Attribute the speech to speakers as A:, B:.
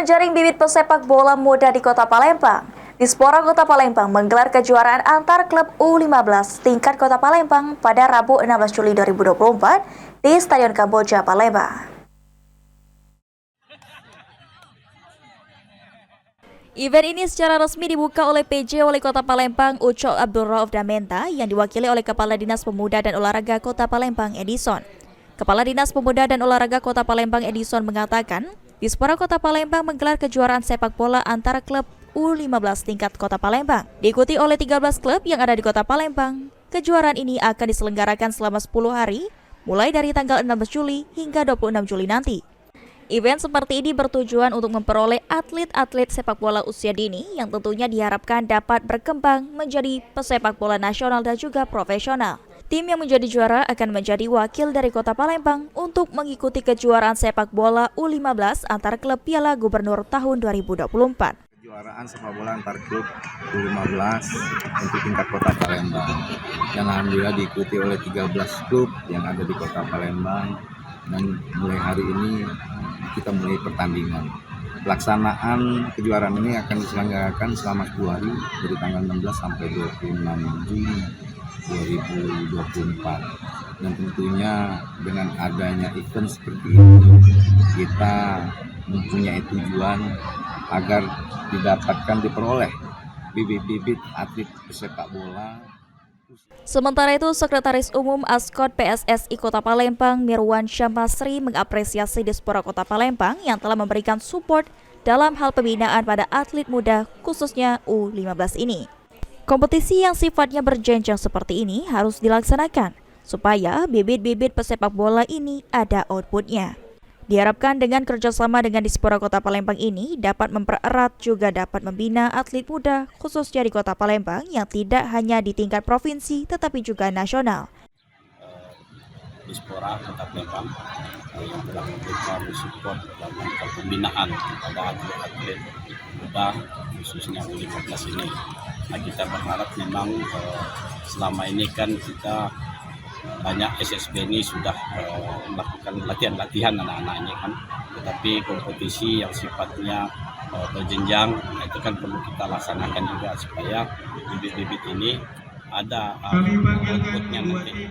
A: menjaring bibit pesepak bola muda di Kota Palembang. Dispora Kota Palembang menggelar kejuaraan antar klub U15 tingkat Kota Palembang pada Rabu 16 Juli 2024 di Stadion Kamboja, Palembang. Event ini secara resmi dibuka oleh PJ Wali Kota Palembang Ucok Abdul Rauf Damenta yang diwakili oleh Kepala Dinas Pemuda dan Olahraga Kota Palembang Edison. Kepala Dinas Pemuda dan Olahraga Kota Palembang Edison mengatakan, Dispora Kota Palembang menggelar kejuaraan sepak bola antara klub U15 tingkat Kota Palembang. Diikuti oleh 13 klub yang ada di Kota Palembang. Kejuaraan ini akan diselenggarakan selama 10 hari, mulai dari tanggal 16 Juli hingga 26 Juli nanti. Event seperti ini bertujuan untuk memperoleh atlet-atlet sepak bola usia dini yang tentunya diharapkan dapat berkembang menjadi pesepak bola nasional dan juga profesional. Tim yang menjadi juara akan menjadi wakil dari Kota Palembang untuk mengikuti kejuaraan sepak bola U15 antar klub Piala Gubernur tahun 2024.
B: Kejuaraan sepak bola antar klub U15 untuk tingkat Kota Palembang yang alhamdulillah diikuti oleh 13 klub yang ada di Kota Palembang, dan mulai hari ini kita mulai pertandingan. Pelaksanaan kejuaraan ini akan diselenggarakan selama 10 hari dari tanggal 16 sampai 26 Juni 2024, dan tentunya dengan adanya event seperti ini kita mempunyai tujuan agar diperoleh bibit-bibit atlet pesepak bola.
A: Sementara itu, Sekretaris Umum Askot PSSI Kota Palembang Mirwan Syammasri mengapresiasi Dispora Kota Palembang yang telah memberikan support dalam hal pembinaan pada atlet muda khususnya U15 ini. Kompetisi yang sifatnya berjenjang seperti ini harus dilaksanakan supaya bibit-bibit pesepak bola ini ada outputnya. Diharapkan dengan kerjasama dengan Dispora Kota Palembang ini dapat mempererat juga dapat membina atlet muda khususnya di Kota Palembang yang tidak hanya di tingkat provinsi tetapi juga nasional.
C: Dispora Kota Palembang yang telah memberikan support dalam pembinaan kepada atlet-atlet muda khususnya U15 ini. Nah, kita berharap memang selama ini kan kita banyak SSB ini sudah melakukan latihan anak-anak ini kan, tetapi kompetisi yang sifatnya berjenjang itu kan perlu kita laksanakan juga supaya bibit-bibit ini ada outputnya nanti.